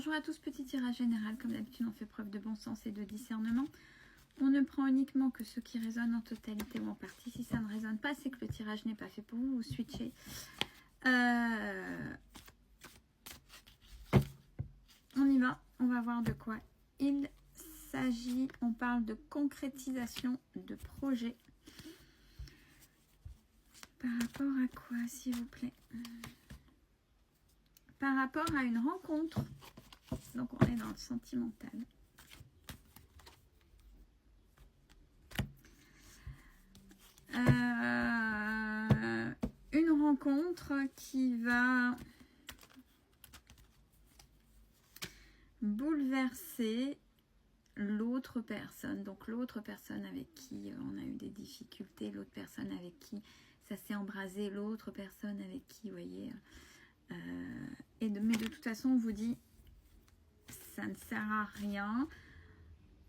Bonjour à tous, petit tirage général. Comme d'habitude, on fait preuve de bon sens et de discernement. On ne prend uniquement que ce qui résonne en totalité ou en partie. Si ça ne résonne pas, c'est que le tirage n'est pas fait pour vous. Vous switchez. On y va. On va voir de quoi il s'agit. On parle de concrétisation de projet. Par rapport à quoi, s'il vous plaît? Par rapport à une rencontre. Donc, on est dans le sentimental. Une rencontre qui va bouleverser l'autre personne. Donc, l'autre personne avec qui on a eu des difficultés, l'autre personne avec qui ça s'est embrasé, l'autre personne avec qui, vous voyez... mais de toute façon, on vous dit, ça ne sert à rien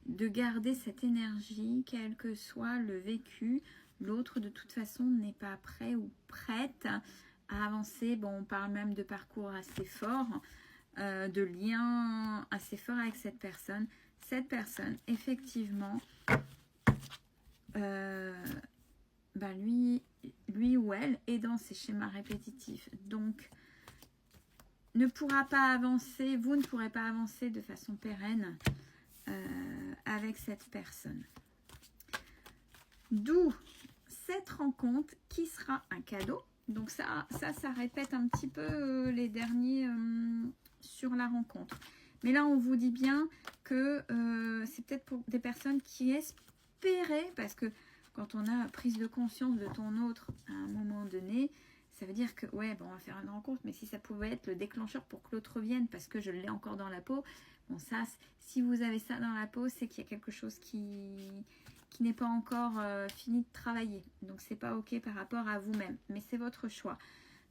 de garder cette énergie, quel que soit le vécu. L'autre, de toute façon, n'est pas prêt ou prête à avancer. Bon, on parle même de parcours assez fort, de liens assez forts avec cette personne. Cette personne, effectivement, lui ou elle est dans ses schémas répétitifs. Donc, ne pourra pas avancer, vous ne pourrez pas avancer de façon pérenne avec cette personne. D'où cette rencontre qui sera un cadeau. Donc ça répète un petit peu les derniers sur la rencontre. Mais là, on vous dit bien que c'est peut-être pour des personnes qui espéraient, parce que quand on a prise de conscience de ton autre à un moment donné, ça veut dire que, ouais, bon, on va faire une rencontre, mais si ça pouvait être le déclencheur pour que l'autre revienne, parce que je l'ai encore dans la peau, bon, ça, si vous avez ça dans la peau, c'est qu'il y a quelque chose qui n'est pas encore fini de travailler. Donc, c'est pas OK par rapport à vous-même, mais c'est votre choix.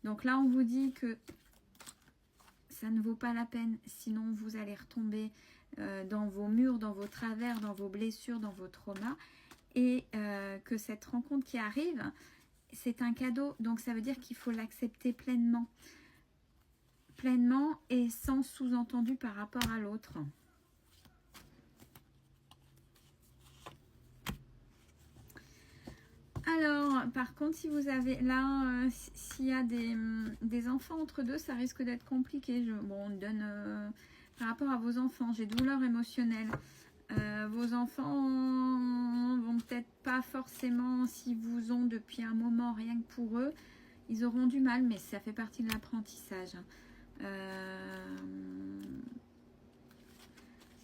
Donc là, on vous dit que ça ne vaut pas la peine, sinon vous allez retomber dans vos murs, dans vos travers, dans vos blessures, dans vos traumas, et que cette rencontre qui arrive... c'est un cadeau, donc ça veut dire qu'il faut l'accepter pleinement. Pleinement et sans sous-entendu par rapport à l'autre. Alors, par contre, si vous avez là, s'il y a des enfants entre deux, ça risque d'être compliqué. Bon, on donne par rapport à vos enfants, j'ai douleur émotionnelle. Vos enfants vont peut-être pas forcément, s'ils vous ont depuis un moment, rien que pour eux, ils auront du mal, mais ça fait partie de l'apprentissage.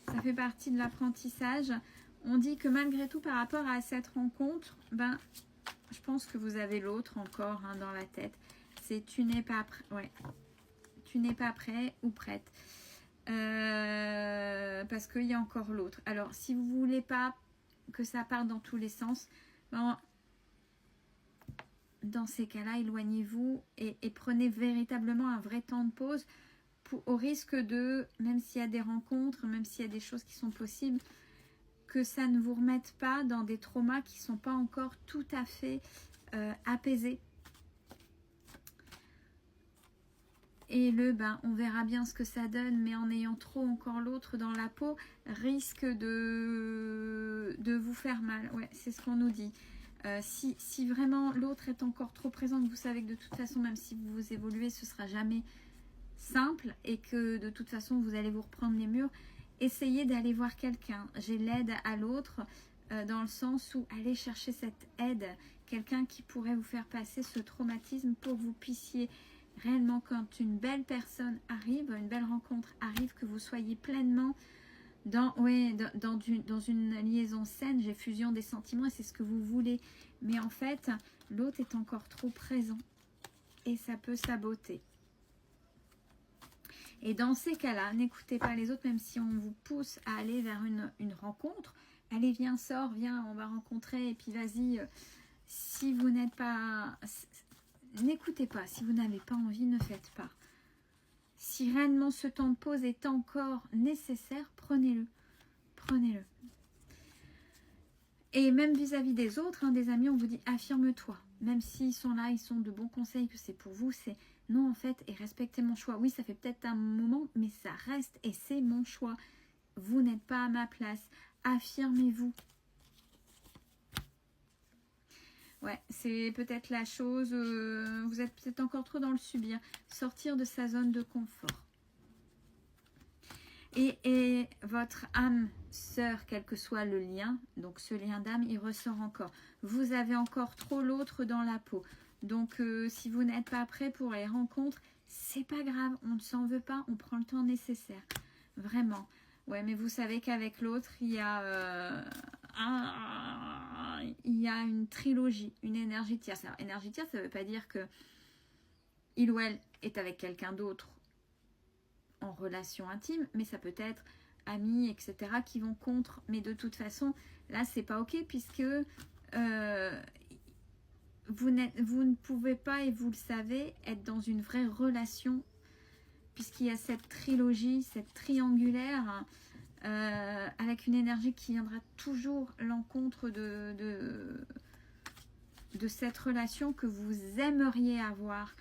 Ça fait partie de l'apprentissage. On dit que malgré tout, par rapport à cette rencontre, ben, je pense que vous avez l'autre encore dans la tête. C'est tu n'es pas prêt, ouais, tu n'es pas prêt ou prête. Parce qu'il y a encore l'autre. Alors, si vous ne voulez pas que ça parte dans tous les sens, ben, dans ces cas-là, éloignez-vous et prenez véritablement un vrai temps de pause au risque de, même s'il y a des rencontres, même s'il y a des choses qui sont possibles, que ça ne vous remette pas dans des traumas qui ne sont pas encore tout à fait apaisés. Et on verra bien ce que ça donne, mais en ayant trop encore l'autre dans la peau, risque de vous faire mal. Ouais, c'est ce qu'on nous dit. Si vraiment l'autre est encore trop présent, que vous savez que de toute façon, même si vous évoluez, ce ne sera jamais simple et que de toute façon, vous allez vous reprendre les murs, essayez d'aller voir quelqu'un. J'ai l'aide à l'autre dans le sens où allez chercher cette aide, quelqu'un qui pourrait vous faire passer ce traumatisme pour que vous puissiez... réellement, quand une belle personne arrive, une belle rencontre arrive, que vous soyez pleinement dans une liaison saine, j'ai fusion des sentiments et c'est ce que vous voulez. Mais en fait, l'autre est encore trop présent et ça peut saboter. Et dans ces cas-là, n'écoutez pas les autres, même si on vous pousse à aller vers une rencontre. Allez, viens, sors, viens, on va rencontrer et puis vas-y. Si vous n'êtes pas... N'écoutez pas, si vous n'avez pas envie, ne faites pas. Si réellement ce temps de pause est encore nécessaire, prenez-le. Prenez-le. Et même vis-à-vis des autres, des amis, on vous dit affirme-toi. Même s'ils sont là, ils sont de bons conseils, que c'est pour vous, c'est Non, en fait, et respectez mon choix. Oui, ça fait peut-être un moment, mais ça reste et c'est mon choix. Vous n'êtes pas à ma place. Affirmez-vous. Ouais, c'est peut-être la chose, vous êtes peut-être encore trop dans le subir. Sortir de sa zone de confort. Et votre âme sœur, quel que soit le lien, donc ce lien d'âme, il ressort encore. Vous avez encore trop l'autre dans la peau. Donc, si vous n'êtes pas prêt pour les rencontres, c'est pas grave, on ne s'en veut pas, on prend le temps nécessaire. Vraiment. Ouais, mais vous savez qu'avec l'autre, il y a une trilogie, une énergie tierce. Alors, énergie tierce, ça ne veut pas dire que il ou elle est avec quelqu'un d'autre en relation intime, mais ça peut être amis, etc., qui vont contre. Mais de toute façon, là, c'est pas ok, puisque vous ne pouvez pas, et vous le savez, être dans une vraie relation, puisqu'il y a cette trilogie, cette triangulaire, avec une énergie qui viendra toujours l'encontre de cette relation que vous aimeriez avoir.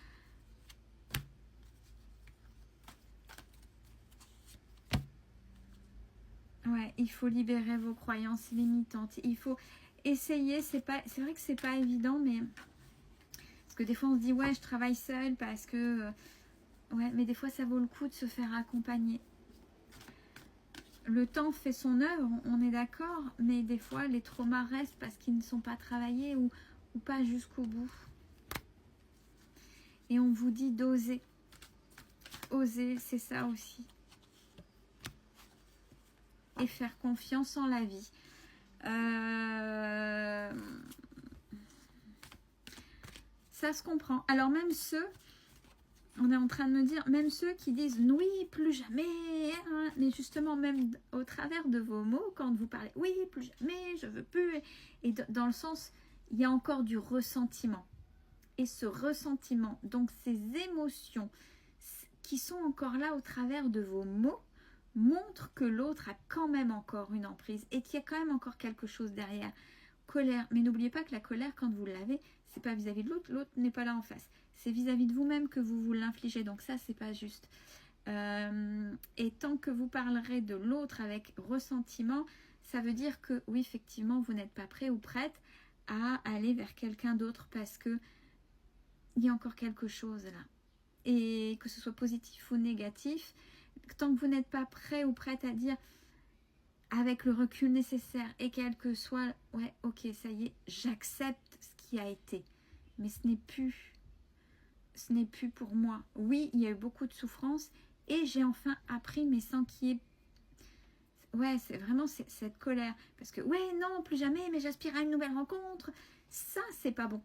Ouais, il faut libérer vos croyances limitantes. Il faut essayer, c'est vrai que c'est pas évident, mais parce que des fois on se dit ouais, je travaille seule parce que ouais, mais des fois ça vaut le coup de se faire accompagner. Le temps fait son œuvre, on est d'accord, mais des fois les traumas restent parce qu'ils ne sont pas travaillés ou pas jusqu'au bout. Et on vous dit d'oser. Oser, c'est ça aussi. Et faire confiance en la vie. Ça se comprend. Alors même ceux, on est en train de me dire, même ceux qui disent oui, plus jamais, hein, mais justement même au travers de vos mots, quand vous parlez oui, plus jamais, je veux plus, et dans le sens, il y a encore du ressentiment. Et ce ressentiment, donc ces émotions qui sont encore là au travers de vos mots, montrent que l'autre a quand même encore une emprise et qu'il y a quand même encore quelque chose derrière. Colère, mais n'oubliez pas que la colère, quand vous l'avez, c'est pas vis-à-vis de l'autre, l'autre n'est pas là en face. C'est vis-à-vis de vous-même que vous l'infligez, donc ça, c'est pas juste. Et tant que vous parlerez de l'autre avec ressentiment, ça veut dire que oui, effectivement, vous n'êtes pas prêt ou prête à aller vers quelqu'un d'autre parce que il y a encore quelque chose là. Et que ce soit positif ou négatif, tant que vous n'êtes pas prêt ou prête à dire avec le recul nécessaire et quel que soit, ouais, ok, ça y est, j'accepte ce qui a été, mais ce n'est plus pour moi. Oui, il y a eu beaucoup de souffrance et j'ai enfin appris, mais sans qu'il y ait, ouais, c'est vraiment cette colère, parce que ouais, non, plus jamais, mais j'aspire à une nouvelle rencontre, ça, c'est pas bon.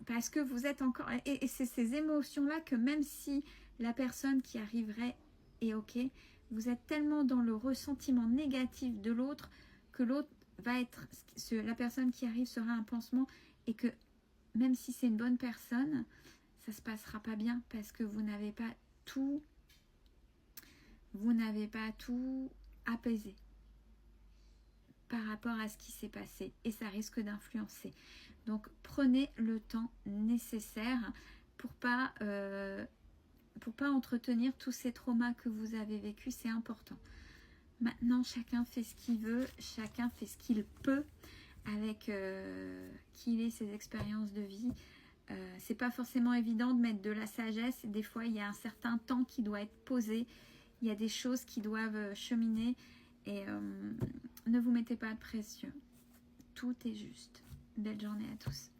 Parce que vous êtes encore... Et c'est ces émotions-là que même si la personne qui arriverait est ok, vous êtes tellement dans le ressentiment négatif de l'autre que l'autre va être... La personne qui arrive sera un pansement et que même si c'est une bonne personne, ça se passera pas bien parce que vous n'avez pas tout... Vous n'avez pas tout apaisé par rapport à ce qui s'est passé et ça risque d'influencer. Donc prenez le temps nécessaire pour pas entretenir tous ces traumas que vous avez vécus, c'est important. Maintenant, chacun fait ce qu'il veut, chacun fait ce qu'il peut avec qu'il ait ses expériences de vie. C'est pas forcément évident de mettre de la sagesse. Des fois, il y a un certain temps qui doit être posé. Il y a des choses qui doivent cheminer. Et ne vous mettez pas de pression. Tout est juste. Belle journée à tous.